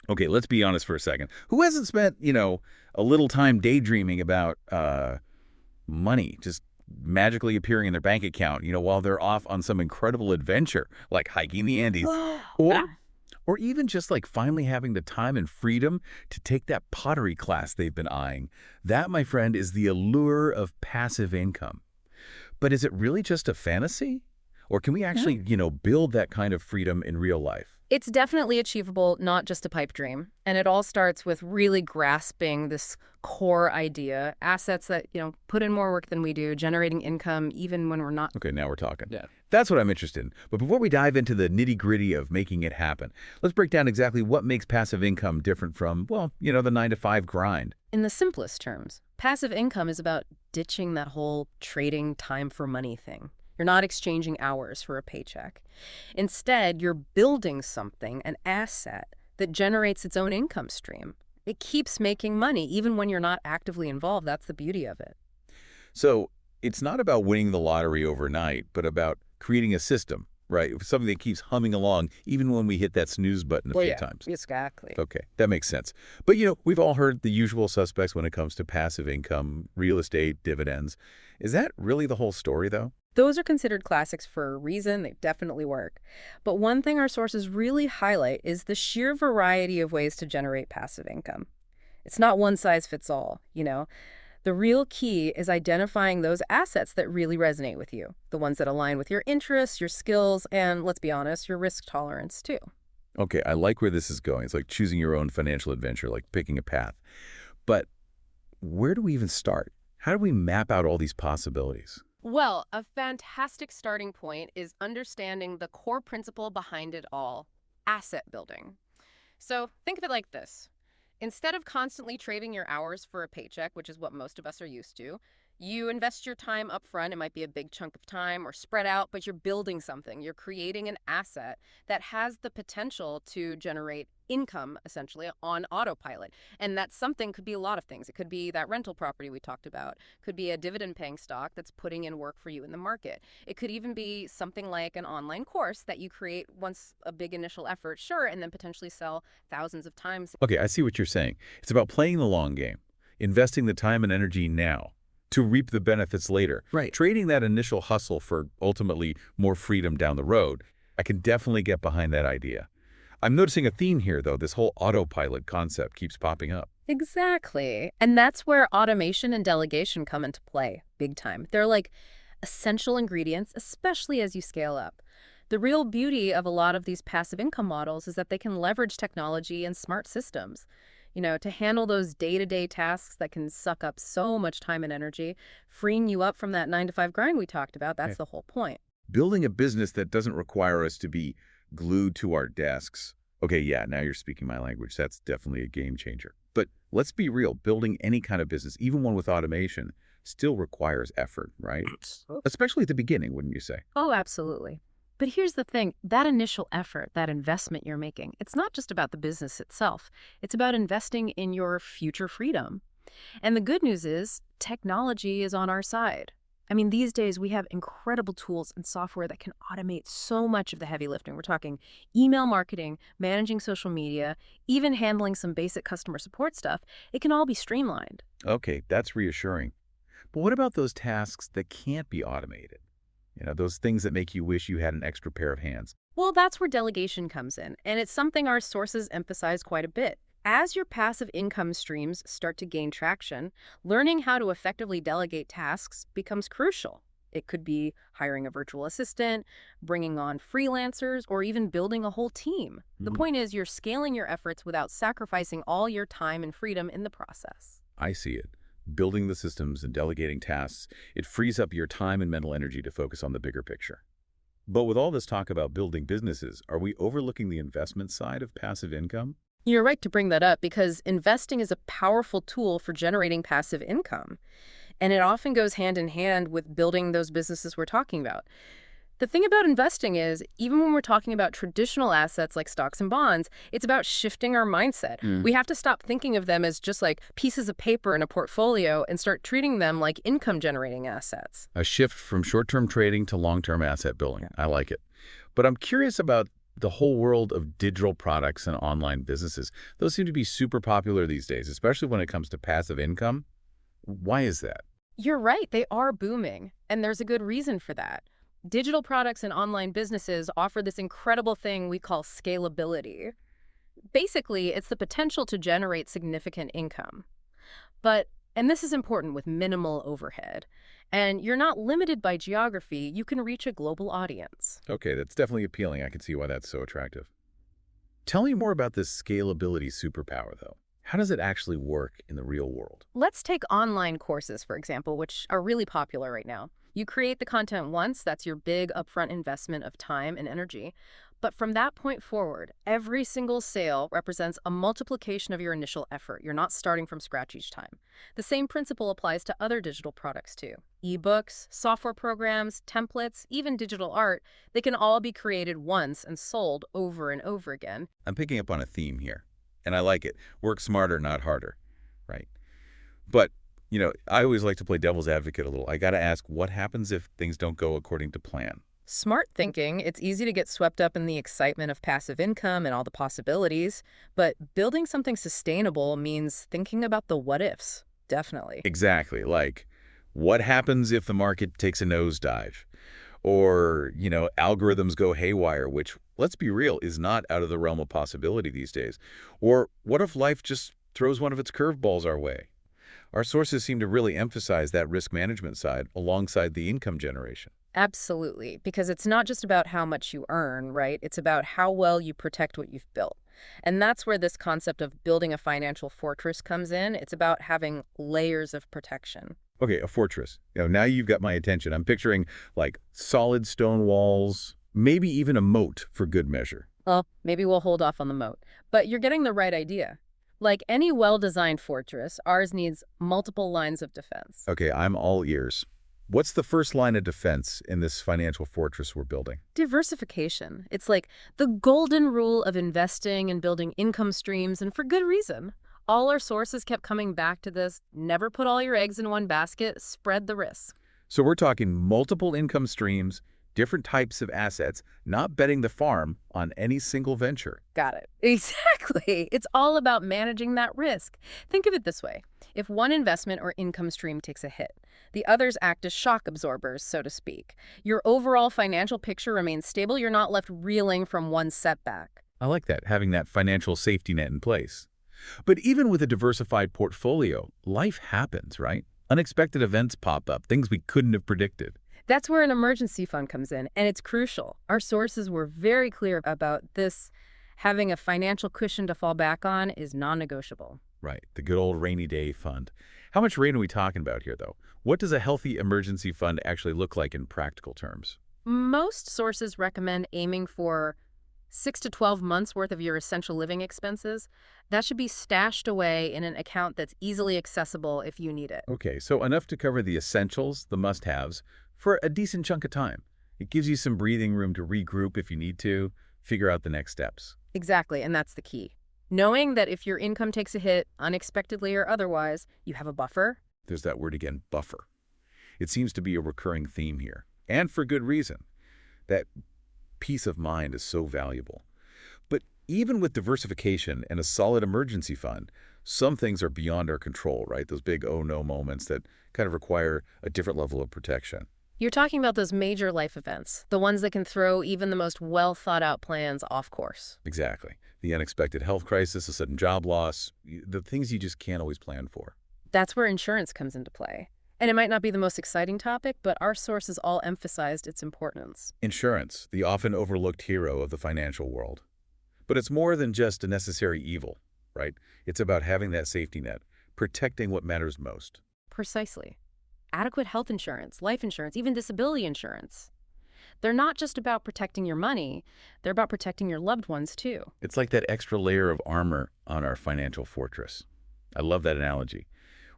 Okay, let's be honest for a second. Who hasn't spent, a little time daydreaming about money just magically appearing in their bank account, while they're off on some incredible adventure, like hiking the Andes, or Yeah. or even just like finally having the time and freedom to take that pottery class they've been eyeing. That, my friend, is the allure of passive income. But is it really just a fantasy? Or can we actually, build that kind of freedom in real life? It's definitely achievable, not just a pipe dream. And it all starts with really grasping this core idea, assets that, put in more work than we do, generating income even when we're not. Okay, now we're talking. Yeah. That's what I'm interested in. But before we dive into the nitty-gritty of making it happen, let's break down exactly what makes passive income different from, well, the 9 to 5 grind. In the simplest terms, passive income is about ditching that whole trading time for money thing. You're not exchanging hours for a paycheck. Instead, you're building something, an asset, that generates its own income stream. It keeps making money even when you're not actively involved. That's the beauty of it. So it's not about winning the lottery overnight, but about creating a system, right? Something that keeps humming along even when we hit that snooze button a Well, few yeah, times. exactly. Okay, that makes sense. But, we've all heard the usual suspects when it comes to passive income, real estate, dividends. Is that really the whole story, though? Those are considered classics for a reason. They definitely work. But one thing our sources really highlight is the sheer variety of ways to generate passive income. It's not one size fits all. The real key is identifying those assets that really resonate with you, the ones that align with your interests, your skills, and, let's be honest, your risk tolerance, too. Okay, I like where this is going. It's like choosing your own financial adventure, like picking a path. But where do we even start? How do we map out all these possibilities? Well, a fantastic starting point is understanding the core principle behind it all, asset building. So think of it like this. Instead of constantly trading your hours for a paycheck, which is what most of us are used to, you invest your time up front. It might be a big chunk of time or spread out, but you're building something. You're creating an asset that has the potential to generate income, essentially, on autopilot. And that something could be a lot of things. It could be that rental property we talked about, could be a dividend-paying stock that's putting in work for you in the market. It could even be something like an online course that you create once a big initial effort, sure, and then potentially sell thousands of times. Okay, I see what you're saying. It's about playing the long game, investing the time and energy now to reap the benefits later. Right. Trading that initial hustle for ultimately more freedom down the road. I can definitely get behind that idea. I'm noticing a theme here, though. This whole autopilot concept keeps popping up. Exactly. And that's where automation and delegation come into play, big time. They're like essential ingredients, especially as you scale up. The real beauty of a lot of these passive income models is that they can leverage technology and smart systems, to handle those day-to-day tasks that can suck up so much time and energy, freeing you up from that 9 to 5 grind we talked about. That's Okay. the whole point. Building a business that doesn't require us to be glued to our desks. Okay, yeah, now you're speaking my language. That's definitely a game changer. But let's be real. Building any kind of business, even one with automation, still requires effort, right? Especially at the beginning, wouldn't you say? Oh, absolutely. But here's the thing, that initial effort, that investment you're making, it's not just about the business itself. It's about investing in your future freedom. And the good news is technology is on our side. I mean, these days we have incredible tools and software that can automate so much of the heavy lifting. We're talking email marketing, managing social media, even handling some basic customer support stuff. It can all be streamlined. Okay, that's reassuring. But what about those tasks that can't be automated? Those things that make you wish you had an extra pair of hands. Well, that's where delegation comes in, and it's something our sources emphasize quite a bit. As your passive income streams start to gain traction, learning how to effectively delegate tasks becomes crucial. It could be hiring a virtual assistant, bringing on freelancers, or even building a whole team. The point is you're scaling your efforts without sacrificing all your time and freedom in the process. I see it. Building the systems and delegating tasks, it frees up your time and mental energy to focus on the bigger picture. But with all this talk about building businesses, are we overlooking the investment side of passive income? You're right to bring that up because investing is a powerful tool for generating passive income. And it often goes hand in hand with building those businesses we're talking about. The thing about investing is, even when we're talking about traditional assets like stocks and bonds, it's about shifting our mindset. We have to stop thinking of them as just like pieces of paper in a portfolio and start treating them like income-generating assets. A shift from short-term trading to long-term asset building. I like it. But I'm curious about The whole world of digital products and online businesses, those seem to be super popular these days, especially when it comes to passive income. Why is that? You're right, they are booming, and there's a good reason for that. Digital products and online businesses offer this incredible thing we call scalability. Basically, it's the potential to generate significant income. But, and this is important with minimal overhead, and you're not limited by geography, you can reach a global audience. Okay, that's definitely appealing. I can see why that's so attractive. Tell me more about this scalability superpower, though. How does it actually work in the real world? Let's take online courses, for example, which are really popular right now. You create the content once, that's your big upfront investment of time and energy. But from that point forward, every single sale represents a multiplication of your initial effort. You're not starting from scratch each time. The same principle applies to other digital products too. Ebooks, software programs, templates, even digital art, they can all be created once and sold over and over again. I'm picking up on a theme here, and I like it. Work smarter, not harder, right? But, I always like to play devil's advocate a little. I got to ask, what happens if things don't go according to plan? Smart thinking, it's easy to get swept up in the excitement of passive income and all the possibilities, but building something sustainable means thinking about the what ifs, definitely. Exactly. Like, what happens if the market takes a nosedive? Or, algorithms go haywire, which, let's be real, is not out of the realm of possibility these days. Or what if life just throws one of its curveballs our way? Our sources seem to really emphasize that risk management side alongside the income generation. Absolutely, because it's not just about how much you earn, right? It's about how well you protect what you've built. And that's where this concept of building a financial fortress comes in. It's about having layers of protection. Okay, a fortress. Now you've got my attention. I'm picturing like solid stone walls, maybe even a moat for good measure. Well, maybe we'll hold off on the moat. But you're getting the right idea. Like any well-designed fortress, ours needs multiple lines of defense. Okay, I'm all ears. What's the first line of defense in this financial fortress we're building? Diversification. It's like the golden rule of investing and building income streams, and for good reason. All our sources kept coming back to this: never put all your eggs in one basket, spread the risk. So we're talking multiple income streams, different types of assets, not betting the farm on any single venture. Got it. Exactly. It's all about managing that risk. Think of it this way. If one investment or income stream takes a hit, the others act as shock absorbers, so to speak. Your overall financial picture remains stable. You're not left reeling from one setback. I like that, having that financial safety net in place. But even with a diversified portfolio, life happens, right? Unexpected events pop up, things we couldn't have predicted. That's where an emergency fund comes in, and it's crucial. Our sources were very clear about this. Having a financial cushion to fall back on is non-negotiable. Right, the good old rainy day fund. How much rain are we talking about here, though? What does a healthy emergency fund actually look like in practical terms? Most sources recommend aiming for 6 to 12 months worth of your essential living expenses. That should be stashed away in an account that's easily accessible if you need it. Okay, so enough to cover the essentials, the must-haves, for a decent chunk of time. It gives you some breathing room to regroup if you need to, figure out the next steps. Exactly, and that's the key. Knowing that if your income takes a hit, unexpectedly or otherwise, you have a buffer. There's that word again, buffer. It seems to be a recurring theme here, and for good reason. That peace of mind is so valuable. But even with diversification and a solid emergency fund, some things are beyond our control, right? Those big oh no moments that kind of require a different level of protection. You're talking about those major life events, the ones that can throw even the most well-thought-out plans off course. Exactly. The unexpected health crisis, a sudden job loss, the things you just can't always plan for. That's where insurance comes into play. And it might not be the most exciting topic, but our sources all emphasized its importance. Insurance, the often overlooked hero of the financial world. But it's more than just a necessary evil, right? It's about having that safety net, protecting what matters most. Precisely. Adequate health insurance, life insurance, even disability insurance. They're not just about protecting your money, they're about protecting your loved ones too. It's like that extra layer of armor on our financial fortress. I love that analogy.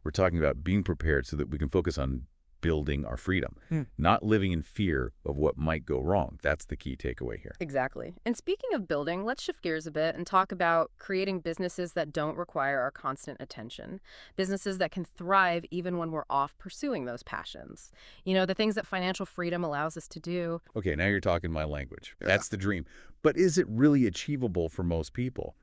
We're talking about being prepared so that we can focus on building our freedom, Hmm. not living in fear of what might go wrong. That's the key takeaway here. Exactly. And speaking of building, let's shift gears a bit and talk about creating businesses that don't require our constant attention. Businesses that can thrive even when we're off pursuing those passions. The things that financial freedom allows us to do. Okay, now you're talking my language. Yeah. That's the dream. But is it really achievable for most people?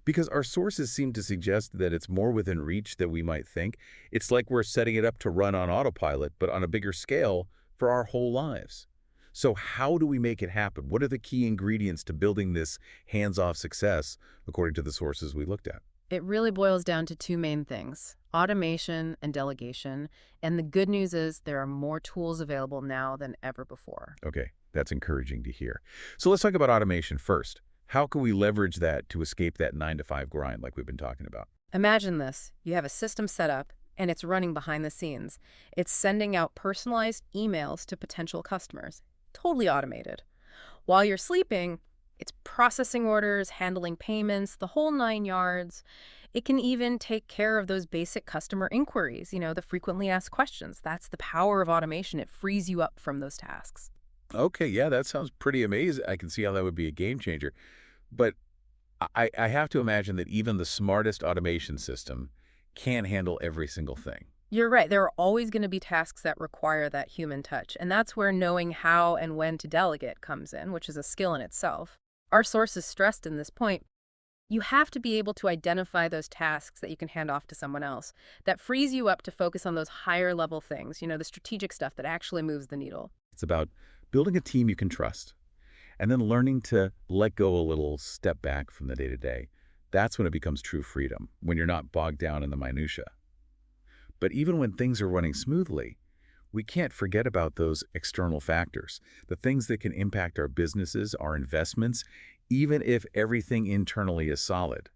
Because our sources seem to suggest that it's more within reach than we might think. It's like we're setting it up to run on autopilot, but on a bigger scale for our whole lives. So how do we make it happen? What are the key ingredients to building this hands-off success, according to the sources we looked at? It really boils down to two main things: automation and delegation. And the good news is there are more tools available now than ever before. Okay, that's encouraging to hear. So let's talk about automation first. How can we leverage that to escape that 9 to 5 grind like we've been talking about? Imagine this. You have a system set up and it's running behind the scenes. It's sending out personalized emails to potential customers, totally automated. While you're sleeping, it's processing orders, handling payments, the whole 9 yards. It can even take care of those basic customer inquiries, the frequently asked questions. That's the power of automation. It frees you up from those tasks. Okay, yeah, that sounds pretty amazing. I can see how that would be a game changer. But I have to imagine that even the smartest automation system can't handle every single thing. You're right. There are always going to be tasks that require that human touch. And that's where knowing how and when to delegate comes in, which is a skill in itself. Our sources stressed in this point, you have to be able to identify those tasks that you can hand off to someone else. That frees you up to focus on those higher level things, the strategic stuff that actually moves the needle. It's about building a team you can trust and then learning to let go a little, step back from the day-to-day. That's when it becomes true freedom, when you're not bogged down in the minutia. But even when things are running smoothly, we can't forget about those external factors, the things that can impact our businesses, our investments, even if everything internally is solid.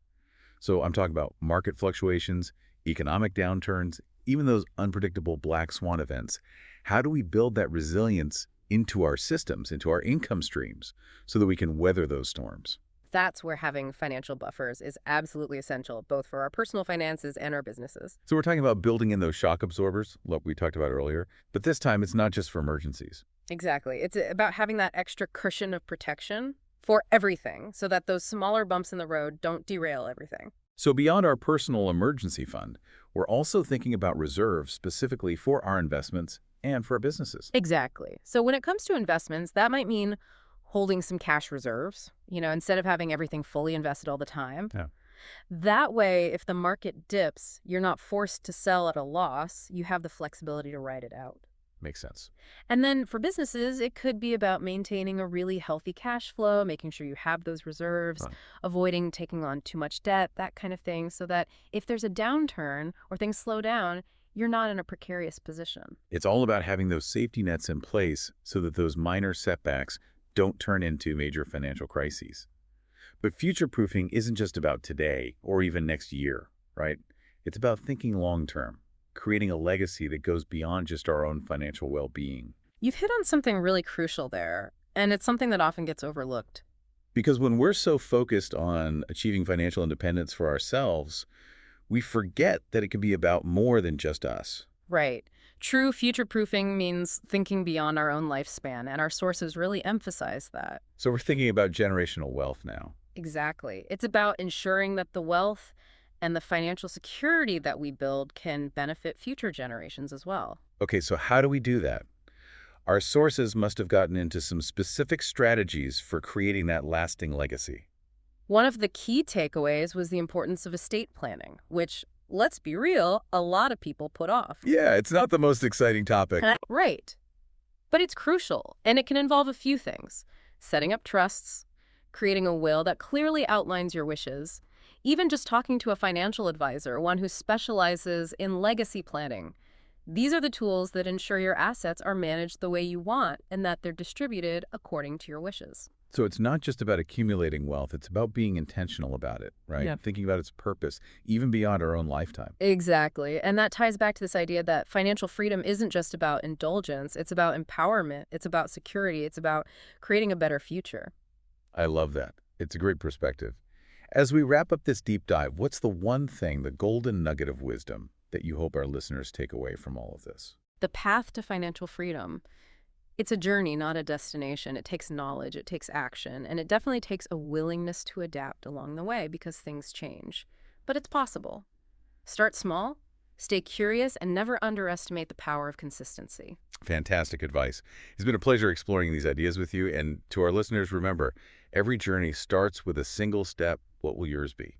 So I'm talking about market fluctuations, economic downturns, even those unpredictable black swan events. How do we build that resilience into our systems, into our income streams, so that we can weather those storms? That's where having financial buffers is absolutely essential, both for our personal finances and our businesses. So we're talking about building in those shock absorbers, like we talked about earlier, but this time it's not just for emergencies. Exactly. It's about having that extra cushion of protection for everything so that those smaller bumps in the road don't derail everything. So beyond our personal emergency fund, we're also thinking about reserves specifically for our investments and for our businesses. Exactly. So when it comes to investments, that might mean holding some cash reserves, instead of having everything fully invested all the time. Yeah. That way, if the market dips, you're not forced to sell at a loss. You have the flexibility to ride it out. Makes sense. And then for businesses, it could be about maintaining a really healthy cash flow, making sure you have those reserves, Right. avoiding taking on too much debt, that kind of thing, so that if there's a downturn or things slow down, you're not in a precarious position. It's all about having those safety nets in place so that those minor setbacks don't turn into major financial crises. But future-proofing isn't just about today or even next year, right? It's about thinking long-term, creating a legacy that goes beyond just our own financial well-being. You've hit on something really crucial there, and it's something that often gets overlooked. Because when we're so focused on achieving financial independence for ourselves, we forget that it can be about more than just us. Right. True future-proofing means thinking beyond our own lifespan, and our sources really emphasize that. So we're thinking about generational wealth now. Exactly. It's about ensuring that the wealth and the financial security that we build can benefit future generations as well. Okay, so how do we do that? Our sources must have gotten into some specific strategies for creating that lasting legacy. One of the key takeaways was the importance of estate planning, which, let's be real, a lot of people put off. Yeah, it's not the most exciting topic. Right. But it's crucial, and it can involve a few things: setting up trusts, creating a will that clearly outlines your wishes, even just talking to a financial advisor, one who specializes in legacy planning. These are the tools that ensure your assets are managed the way you want and that they're distributed according to your wishes. So it's not just about accumulating wealth, it's about being intentional about it, right? Yeah. Thinking about its purpose, even beyond our own lifetime. Exactly. And that ties back to this idea that financial freedom isn't just about indulgence, it's about empowerment, it's about security, it's about creating a better future. I love that. It's a great perspective. As we wrap up this deep dive, what's the one thing, the golden nugget of wisdom, that you hope our listeners take away from all of this? The path to financial freedom, it's a journey, not a destination. It takes knowledge, it takes action, and it definitely takes a willingness to adapt along the way because things change. But it's possible. Start small, stay curious, and never underestimate the power of consistency. Fantastic advice. It's been a pleasure exploring these ideas with you. And to our listeners, remember, every journey starts with a single step. What will yours be?